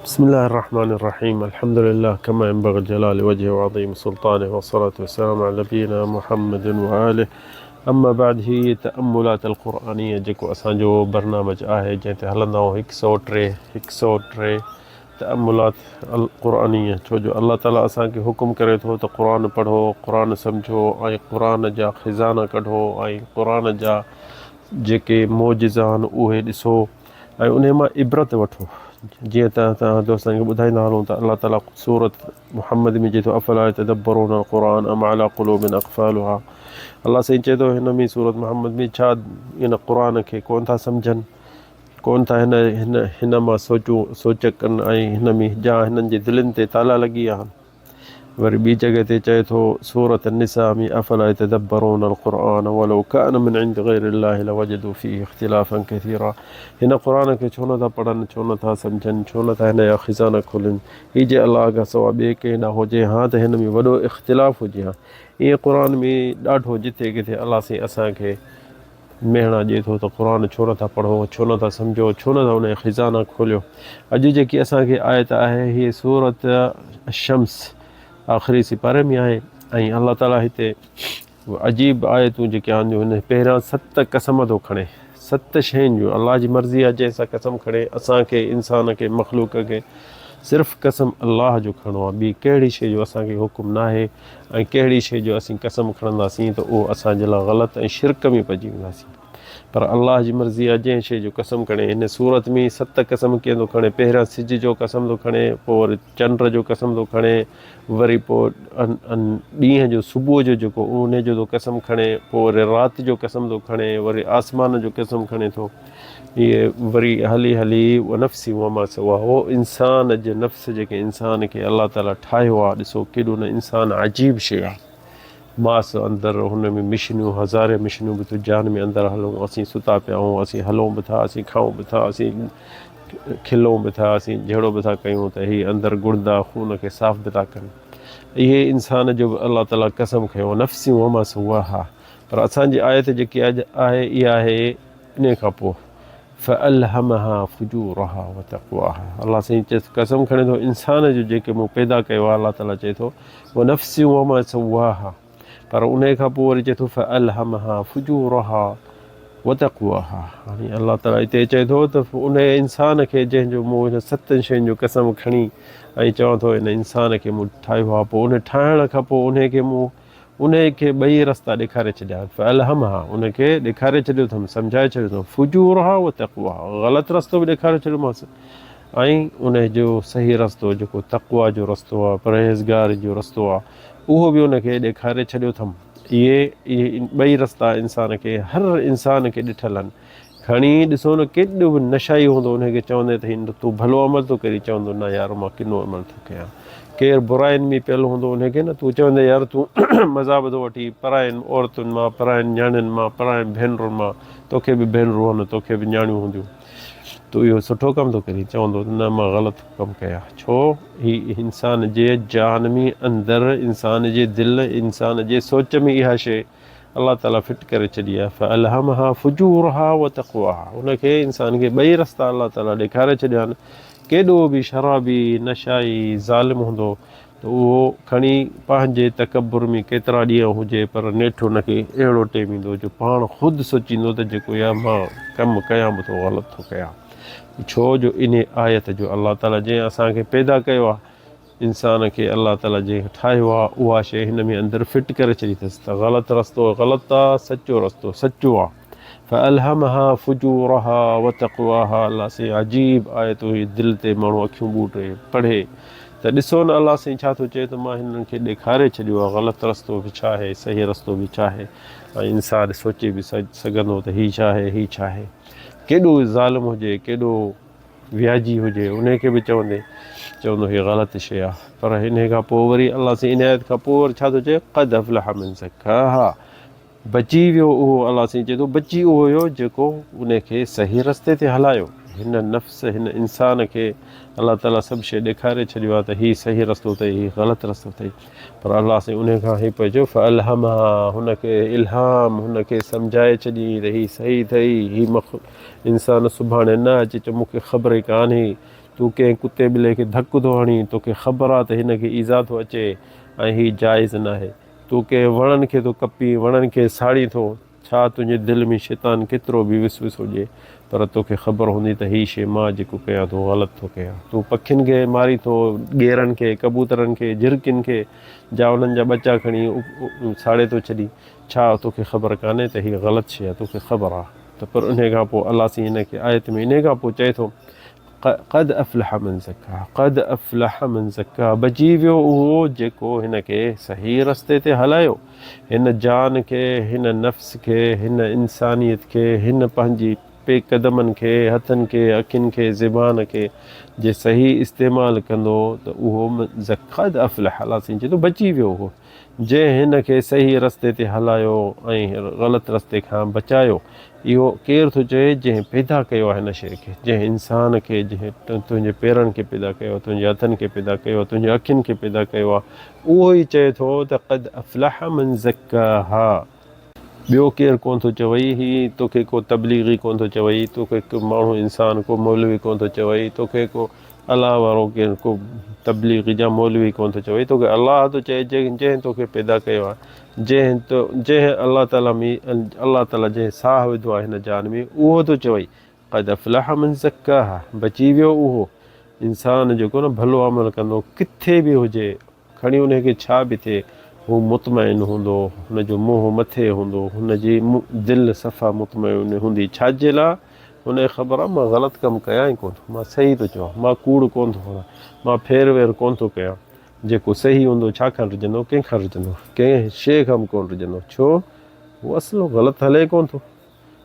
بسم الله الرحمن الرحيم. الحمد لله كما ينبغي جلال وجهه وعظيم سلطانه والصلاة والسلام على نبينا محمد وآله. أما بعد هي تأملات القرآنية जेको असांजो बरनामज आहे जंहिं ते हलंदा आहियूं 103 तअम्मुलात अल क़ुरानिया। छो जो अल्लाह ताला असांखे हुकुम करे थो त क़ुरान पढ़ो, क़ुरान सम्झो ऐं क़ुरान जा ख़ज़ाना कढो ऐं क़ुरान जा जेके मौजिज़ा आहिनि उहे ॾिसो ऐं उन मां इबरत वठो। जीअं त तव्हां दोस्तनि खे ॿुधाईंदा हलूं त अल्लाह ताला सूरत मुहम्मद में चए थो अफ़ला यतदब्बरून क़ुरान अम अला क़ुलूबिन अक़फ़ालुहा। अल्लाह साईं चए थो हिन में सूरत मुहम्मद में छा इन क़ुरान खे कोन था सम्झनि, कोन था हिन मां सोच कनि ऐं हिन में हिननि जे दिलनि ते ताला लॻी विया आहिनि। वरी ॿी जॻह ते चए थो सूरत निसा में अफ़ला यतदब्बरून क़ुरान वलो कान मिन इंद ग़ैरिल्लाहि लवजदू फ़ीहि इख़्तिलाफ़न कसीरा। हिन क़ुरान खे छो नथा पढ़नि, छो नथा सम्झनि, छो नथा हिन जा ख़ज़ाना खोलनि। हीअ जे अलाह खां सवाइ ॿिए कंहिं ॾांहुं हुजे हा त हिन में वॾो इख़्तिलाफ़ हुजे हा। ईअं क़ुरान में ॾाढो जिथे किथे अल्लाह साईं असांखे मेहणा ॾिए थो त क़ुरान छो नथा पढ़ो, छो नथा सम्झो, छो नथा हुन जा ख़ज़ाना खोलियो। अॼु जेकी असांखे आयत आहे हीअ सूरत शम्स आख़िरी सिपारे में आहे ऐं अल्लाह ताला हिते अजीब आयतूं जेके आहिनि हिन पहिरियां 7 क़सम थो खणे, 7 शयुनि जूं अल्लाह जी मर्ज़ी आहे जंहिंसां क़सम खणे। असांखे इंसान खे मख़लूक खे सिर्फ़ु क़सम अल्लाह जो खणणो आहे, ॿी कहिड़ी शइ जो असांखे हुकुम न आहे। ऐं कहिड़ी शइ जो असीं क़सम खणंदासीं त उहो असांजे लाइ ग़लति ऐं शिरक में पइजी वेंदासीं। पर अल्लाह जी मर्ज़ी आहे जंहिं शइ जो क़सम खणे। हिन सूरत में 7 क़सम कीअं थो खणे, पहिरियां सिज जो क़सम थो खणे, पोइ वरी चंड जो क़सम थो खणे, वरी पोइ ॾींहं जो सुबुह जो जेको उन जो थो क़सम खणे, पोइ वरी राति जो क़सम थो खणे, वरी आसमान जो क़सम खणे थो। इहे वरी हली हली नफ़्सी वमा सवा उहो इंसान जे नफ़्स जेके इंसान खे अल्लाह ताला ठाहियो आहे। ॾिसो केॾो न इंसान अजीब शइ आहे। मांस अंदरि हुन में मिशनियूं, हज़ारे मिशनियूं बि जान में अंदरि हलूं, असीं सुता पिया आहियूं, असीं हलूं बि था, असीं खाऊं बि था, असीं खिलूं बि था, असीं जहिड़ो बि था कयूं त हीअ अंदरि गुर्दा खून खे साफ़ बि था कनि। इहे इंसान जो बि अल्लाह ताला कसम खयो नफ़्सी वमा सवाहा। पर असांजी आयत जेकी आहे इहा आहे इन खां पोइ फ़अल्हमहा फ़ुजूरहा व तक़वाहा। अल्लाह साईं कसम खणे थो इंसान जो जेके मूं पैदा कयो आहे, अल्लाह ताला चए थो व नफ़्सी वमा सवाहा। पर उन खां पोइ वरी चए थो फ़अल्हमहा फ़ुजूरहा व तक़वाहा। हाणे अल्लाह ताला हिते चए थो त उन इंसान खे जंहिंजो मूं हिन 7 शयुनि जो कसम खणी ऐं चवां थो हिन इंसान खे मूं ठाहियो आहे, पोइ उन ठाहिण खां पोइ उनखे मूं उनखे 2 रस्ता ॾेखारे छॾिया। फ़अल्हमहा उनखे ॾेखारे छॾियो अथमि, सम्झाए छॾियो अथमि, फ़ुजूरहा व तक़वाहा ग़लति रस्तो बि ॾेखारे छॾियोमांसि ऐं उनजो सही रस्तो जेको तक़वा जो रस्तो आहे, परहेज़गार जो रस्तो आहे, उहो बि उनखे ॾेखारे छॾियो अथमि। इहे 2 रस्ता इंसान खे, हर इंसान खे ॾिठल आहिनि। खणी ॾिसो न केॾो बि नशाई हूंदो उनखे चवंदे त हिन तूं भलो अमल थो करी, चवंदो न यार मां किनो अमल थो कयां। केरु बुराइनि में पियल हूंदो उनखे न तूं चवंदे यार तूं मज़ाब थो वठी पराइनि औरतुनि मां, पराइनि नियाणियुनि मां, पराइनि भेनरुनि मां, तोखे बि भेनरूं आहिनि, तोखे बि नियाणियूं हूंदियूं, तूं इहो सुठो कमु थो करी, चवंदो न मां ग़लति कमु कयां। छो हीउ इंसान जे जान में अंदरि, इंसान जे दिलि, इंसान जे सोच में इहा शइ अल्लाह ताला फिट करे छॾी आहे। फ़अल्हमहा फ़ुजूरहा व तक़वाहा। उनखे इंसान खे 2 रस्ता अल्लाह ताला ॾेखारे छॾिया आहिनि। केॾो बि शराबी, नशाई, ज़ालिम हूंदो त उहो खणी पंहिंजे तकबुर में केतिरा ॾींहं हुजे पर नेठि उनखे अहिड़ो टेम ईंदो जो पाण ख़ुदि सोचींदो त जेको यार मां कमु कयां बि थो ग़लति थो कयां। छो जो इन आयत जो अल्लाह ताला जंहिं असांखे पैदा कयो आहे, इंसान खे अल्लाह ताला जंहिं ठाहियो आहे, उहा शइ हिन में अंदरि फिट करे छॾी अथसि त ग़लति रस्तो ग़लति आहे, सचो रस्तो सचो आहे। फ़अल्हमहा फ़ुजूरहा व तक़वाहा। अल्लाह साईं अजीब आयत हुई, दिलि ते माण्हू अखियूं ॿूटे पढ़े त ॾिसो न अल्लाह साईं छा थो चए त मां हिननि खे ॾेखारे छॾियो आहे ग़लति रस्तो बि छा आहे, सही रस्तो बि छा आहे। ऐं इंसान सोचे बि सघंदो त हीअ छा आहे, हीअ छा आहे। केॾो ज़ालिम हुजे, केॾो व्याजी हुजे, उनखे बि चवंदो हीअ ग़लति शइ आहे। पर हिन खां पोइ वरी अल्लाह साईं इन आयत खां पोइ वरी छा थो चए क़द अफ़लह मन ज़क्काहा। बची वियो उहो, अल्लाह साईं चए थो बची उहो हुयो जेको उनखे सही रस्ते ते हलायो। हिन नफ़्स, हिन इंसान खे अल्लाह ताला सभु शइ ॾेखारे छॾियो आहे त हीअ सही रस्तो अथई, हीअ ग़लति रस्तो अथई। पर अल्लाह साईं उन खां ई पियो चयो फ़अल्हमहा, हुनखे इल्हाम, हुनखे सम्झाए छॾी त हीअ सही अथई। हीअ इंसान सुभाणे न अचे चओ मूंखे ख़बर ई कान्हे, तूं कंहिं कुते ॿिले खे धकु थो हणी, तोखे ख़बर आहे त हिन खे ईज़ा थो अचे ऐं हीउ जाइज़ न आहे। तूं कंहिं वणनि खे थो कपी, वणनि खे साड़ी थो, छा तुंहिंजे दिलि में शैतान केतिरो बि विसविस हुजे, पर तोखे ख़बर हूंदी त हीअ शइ मां जेको कयां थो ग़लति थो कयां। तूं पखियुनि खे मारी थो, ॻेरनि खे, कबूतरनि खे, झिरकियुनि खे जा उन्हनि जा ॿचा खणी साड़े थो छॾी, छा तोखे ख़बर कान्हे त हीअ ग़लति शइ आहे? तोखे ख़बर आहे त पर उन खां पोइ अलाह साईं हिन खे आयत में इन खां पोइ चए थो क़द अफ़लह मन ज़क्का, क़द अफ़लह मन ज़क्का, बची वियो उहो जेको हिन खे सही रस्ते ते हलायो, हिन जान खे, हिन नफ़्स खे, हिन इंसानियत खे, हिन पंहिंजी कदमनि खे, हथनि खे, अखियुनि खे, ज़बान खे जे सही इस्तेमालु कंदो त उहो क़द अफ़लह, अलाह साईं चए थो बची वियो उहो जंहिं हिन खे सही रस्ते ते हलायो ऐं ग़लति रस्ते खां बचायो। इहो केरु थो चए? जंहिं पैदा कयो आहे हिन शइ खे, जंहिं इंसान खे, जंहिं तुंहिंजे पेरनि खे पैदा कयो, तुंहिंजे हथनि खे पैदा कयो, तुंहिंजे अखियुनि खे पैदा कयो आहे, उहो ई चए थो त क़द अफ़लह मन ज़क्काहा। ॿियो केरु कोन थो चवई, ही तोखे को तबलीगी कोन थो चवई, तोखे को माण्हू इंसान को मौलवी कोन थो चवई, तोखे को अलाह वारो केरु को तबलीगी जा मौलवी कोन थो चवई, तोखे अलाह थो चए जंहिं तोखे पैदा कयो आहे, जंहिं अलाह ताला जंहिं साह विधो आहे हिन जान में, उहो थो चवई क़द अफ़लह मन ज़क्काहा, बची वियो उहो इंसान जेको न भलो अमल कंदो, किथे बि हुजे, खणी उनखे छा बि थिए, हू मुतमइन हूंदो, हुनजो मुंहुं मथे हूंदो, हुनजी दिलि सफ़ा मुतमइन हूंदी। छाजे लाइ? हुनखे ख़बर आहे मां ग़लति कमु कयां ई कोन, मां सही थो चवां, मां कूड़ कोन थो हणां, मां फेर वेर कोन थो कयां। जेको सही हूंदो छाखां रिझंदो, कंहिंखां रिझंदो, कंहिं शइ खां बि कोन रिझंदो, छो उहो असलो ग़लति हले कोन थो,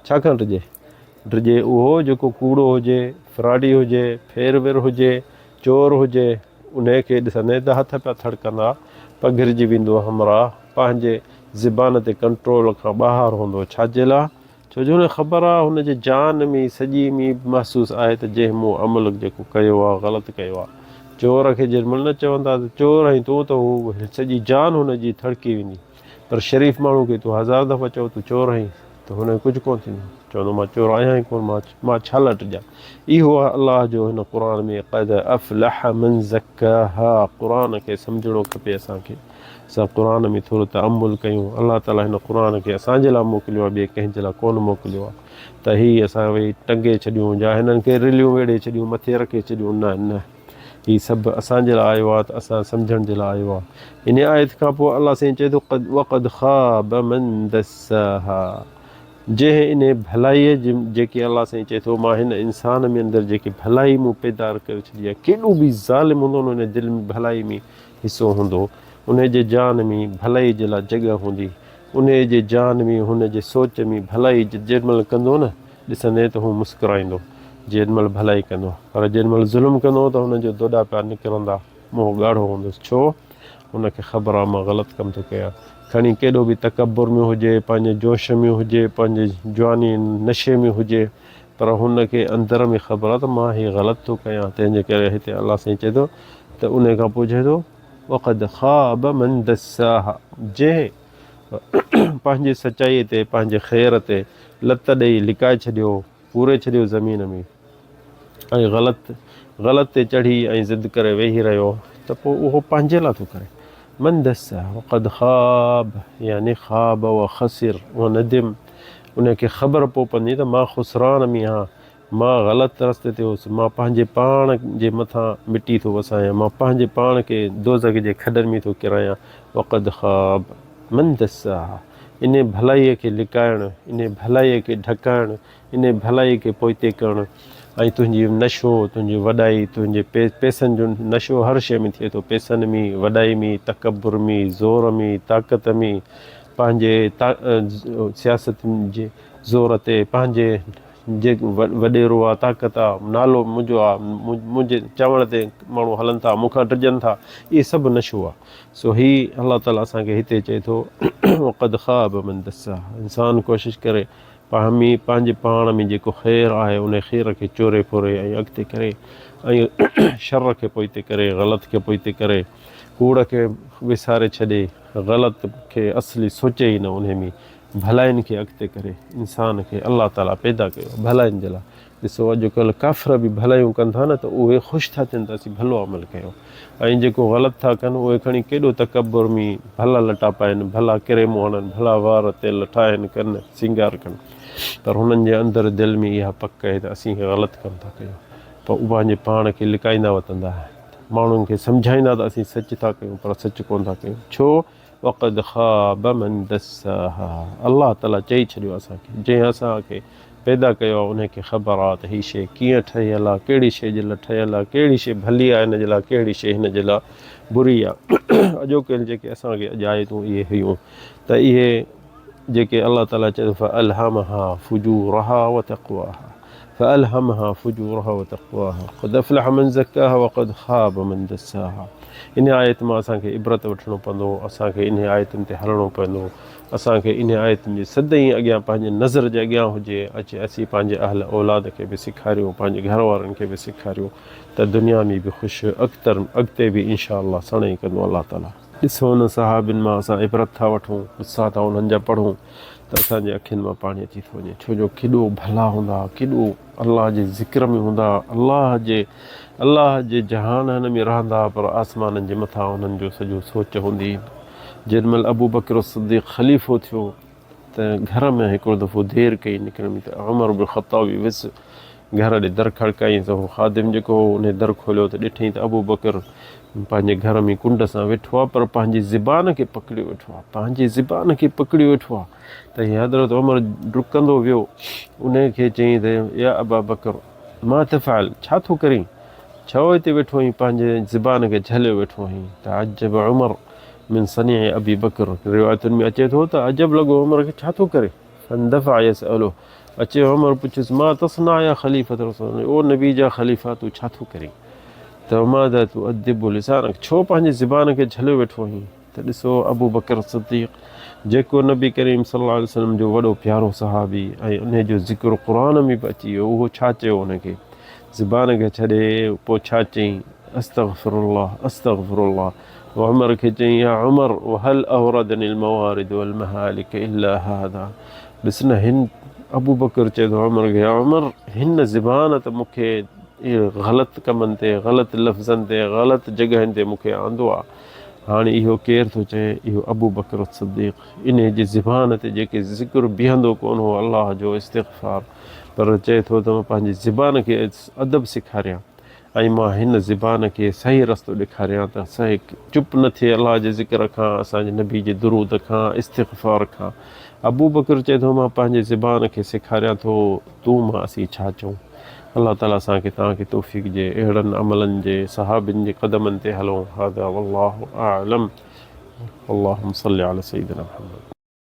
छाखां रिझे उहो जेको कूड़ो हुजे, फ्राडी हुजे, फेर वेर हुजे, चोर हुजे, उनखे ॾिसंदे त हथ पिया थड़कंदा, पघिरिजी वेंदो हमरा, पंहिंजे ज़बान ते कंट्रोल खां ॿाहिरि हूंदो। छाजे लाइ? छो जो हुनखे ख़बर आहे, हुनजे जान में सॼी में महसूसु आहे त जंहिं मूं अमल जेको कयो आहे ग़लति कयो आहे। चोर खे जेॾीमहिल न चवंदा त चोर आहीं तूं, त हू सॼी जान हुनजी थड़की वेंदी, पर शरीफ़ माण्हू खे तूं 1000 दफ़ा चओ तूं चोर आहीं त हुनखे कुझु कोन थींदो, चवंदो मां चोर आहियां ई कोन, मां छा लटिजां। इहो आहे अलाह जो हिन क़ुर में क़द अफ़लह मन ज़क्काहा। क़ुर खे सम्झणो खपे असांखे, असां क़ुर में थोरो तअम्मुल कयूं। अलाह ताला हिन क़ुर खे असांजे लाइ मोकिलियो आहे, ॿिए कंहिंजे लाइ कोन मोकिलियो आहे त हीअ असां वेही टंगे छॾियूं या हिननि खे रिलियूं वेड़े छॾियूं, मथे रखे छॾियूं, न, हीअ सभु असांजे लाइ आयो आहे त असां सम्झण जे लाइ आयो आहे। इन आयत खां पोइ अलाह साईं चए थो वक़द ख़ाब मन दस्साहा, जंहिं इन भलाईअ जी जेकी अलाह साईं चए थो मां हिन इंसान में अंदरि जेकी भलाई मूं पैदा करे छॾी आहे, केॾो बि ज़ालिम हूंदो न हुन दिलि में भलाई में हिसो हूंदो, उन जे जान में भलाई जे लाइ जॻह हूंदी, उन जे जान में हुनजे सोच में भलाई जेॾीमहिल कंदो न, ॾिसंदे त हू मुस्कुराईंदो जेॾीमहिल भलाई कंदो, पर जेॾीमहिल ज़ुल्म कंदो त हुनजो दोॾा पिया निकिरंदा, मुंहुं ॻाढ़ो हूंदुसि। छो? हुनखे ख़बर आहे मां ग़लति कमु थो कयां। खणी केॾो बि तकबुर में हुजे, पंहिंजे जोश में हुजे, पंहिंजे जवानी नशे में हुजे, पर हुनखे अंदर में ख़बर आहे त मां हीअ ग़लति थो कयां। तंहिंजे करे हिते अलाह साईं चए थो त उन खां पोइ चए थो वक़द ख़ाब मन दस्साहा, जंहिं पंहिंजी सचाईअ ते, पंहिंजे ख़ैर ते लत ॾेई लिकाए छॾियो, पूरे छॾियो ज़मीन में, ऐं ग़लति ते चढ़ी ऐं ज़िद करे वेही रहियो, त पोइ उहो पंहिंजे लाइ थो करे। मन दस्साहा वक़द ख़ाब, यानी ख़ाब व ख़सिर, उहो नदिम, उनखे ख़बर पोइ पवंदी त मां ख़ुसरान में आहियां, मां ग़लति रस्ते ते हुउसि, मां पंहिंजे पाण जे मथां मिटी थो वसायां, मां पंहिंजे पाण खे दोज़ख जे खॾनि में थो किरायां। वक़द ख़ाब मन दस्साहा, इन भलाईअ खे लिकाइणु, इन भलाईअ खे ढकाइणु, इन भलाई खे पोइते करणु, ऐं तुंहिंजी नशो, तुंहिंजी वॾाई, तुंहिंजे पैसनि जो नशो हर शइ में थिए थो, पैसनि में, वॾाई में, तकबुर में, ज़ोर में, ताक़त में, पंहिंजे सियासत जे ज़ोर ते, पंहिंजे जे वॾेरो आहे, ताक़त आहे, नालो मुंहिंजो आहे, मुंहिंजे चवण ते माण्हू हलनि था, मूंखां डिॼनि था, इहे सभु नशो आहे। सो हीअ अलाह ताला असांखे हिते चए थो वक़द ख़ाब मन दस्साहा, इंसानु कोशिशि करे पंहिंजे पाण में जेको ख़ैरु आहे उन ख़ैर खे चोरे फोरे ऐं अॻिते करे, ऐं शर खे पोइते करे, ग़लति खे पोइते करे, कूड़ खे विसारे छॾे, ग़लति खे असली सोचे ई न उन में, भलाइनि खे अॻिते करे। इंसान खे अलाह ताला पैदा कयो भलाइनि जे लाइ, ॾिसो अॼुकल्ह काफ़िर बि भलायूं कनि था न त उहे ख़ुशि था थियनि त असीं भलो अमल कयूं, ऐं जेको ग़लति था कनि उहे खणी केॾो तकबुर में भला लटा पाइनि, भला क्रीमूं हणनि, भला वार तेल ठाहिनि कनि, सिंगार कनि, पर हुननि जे अंदरि दिलि में इहा पक आहे त असीं ग़लति कमु था कयूं, पर उहे पंहिंजे पाण खे लिकाईंदा वठंदा, माण्हुनि खे सम्झाईंदा त असीं सच था कयूं पर सच कोन था कयूं। छो वक़द ख़ाब मन दस्साहा, अलाह ताला चई छॾियो असांखे, जंहिं असांखे पैदा कयो आहे उनखे ख़बर आहे त हीअ शइ कीअं ठहियल आहे, कहिड़ी शइ जे लाइ ठहियल आहे, कहिड़ी शइ भली आहे हिन जे लाइ, कहिड़ी शइ हिन जे लाइ बुरी आहे। अॼोके जेके असांखे अॼु आयतूं इहे हुयूं त इहे जेके अलाह ताला चए फ़अल्हमहा फ़ुजूरहा व तक़वाहा, फ़अल्हमहा फ़ुजूरहा व तक़वाहा क़द अफ़लह मन ज़क्काहा व क़द ख़ाब मन दस्साहा। इन आयत मां असांखे इबरत वठिणो पवंदो, असांखे इन आयतुनि ते हलणो पवंदो, असांखे इन आयतुनि जे सदाईं अॻियां पंहिंजे नज़र जे अॻियां हुजे अचे, असीं पंहिंजे अहल औलाद खे बि सेखारियूं, पंहिंजे घर वारनि खे बि सेखारियूं त दुनिया में बि ख़ुशि अॻिते बि इनशा अलाह सणई कंदो अलाह ताला। ॾिसो हुन सहाबिन मां असां इबरत था वठूं, क़िसा था उन्हनि जा पढ़ूं त असांजे अखियुनि मां पाणी अची थो वञे, छो जो केॾो भला हूंदा, केॾो अलाह जे ज़िक्र में हूंदा, अलाह जे जहाननि में रहंदा, पर आसमाननि जे मथां उन्हनि जो सॼो सोच हूंदी। जेॾीमहिल अबू बकर सिद्दीक़ ख़लीफ़ो थियो त घर में हिकिड़ो दफ़ो देरि कई निकिरणी त उमर बिन ख़त्ताब वियुसि घर ॾे दर खड़काई त उहो ख़ादिम जेको उन दर खोलियो त ॾिठईं त अबू बकर पंहिंजे घर में कुंड सां वेठो आहे, पर पंहिंजी ज़िबान खे पकड़ियो वेठो आहे, पंहिंजी ज़िबान खे पकड़ियो वेठो आहे। त हीअ हज़रत उमर डुकंदो वियो, उनखे चयईं त या अबा बकर मां तफ़ाल, छा थो करीं, छो हिते वेठो आहीं, पंहिंजे ज़िबान खे झलियो वेठो आहीं। त अजब उमर मिन सनी अबी बकर, रिवायतुनि में अचे थो त अजब लॻो उमर खे, छा थो करे, फंदफ़ा यसअलु, अचे उमर पुछियुसि मां तस्ना या ख़लीफ़त रसूल, ओ नबी जा ख़लीफ़ा तूं छा थो करीं, त मादा तूं अदिबु लिसानक, छो पंहिंजी ज़िबान खे झलियो वेठो आहीं। त ॾिसो अबू बकर सिद्दीक़ जेको नबी करीम सल्लल्लाहु अलैहि वसल्लम जो वॾो प्यारो सहाबी ऐं उन जो ज़िक्र क़ुर में बि अची वियो, उहो छा चयो उनखे, ज़िबान खे छॾे पोइ छा चईं, अस्तग़फिरुल्लाह अस्तग़फिरुल्लाह। उमर खे चईं या उमर वहल अवरदनिल मवारिद वल महालिक इल्ला हादा। ॾिस न हिन अबू बकर चए थो उमर खे, या उमर हिन ज़िबान त मूंखे ग़लति कमनि ते, ग़लति लफ़्ज़नि ते, ग़लति जॻहियुनि ते मूंखे आंदो आहे। हाणे इहो केरु थो चए, इहो अबू बकर सिद्दीक़, इन जी ज़िबान ते जेके ज़िक्र बीहंदो कोन हो अलाह जो इस्तिग़फ़ार, पर चए थो त मां पंहिंजी ज़िबान खे अदब सेखारियां ऐं मां हिन ज़िबान खे सही रस्तो ॾेखारियां त सही चुप न थिए अलाह जे ज़िक्र खां, असांजे नबी जे दुरूद खां, इस्तिग़फ़ार खां। अबू बकर चए थो मां पंहिंजे ज़िबान खे सेखारियां थो, तूं मां असीं छा चऊं। अलाह ताला असांखे तव्हांखे तौफ़ीक़ ॾिए अहिड़नि अमलनि जे सहाबिन जे क़दमनि ते हलूं। हादा वल्लाहु आलम, अल्लाहुम्मा सल्लि अला सय्यिदिना मुहम्मद।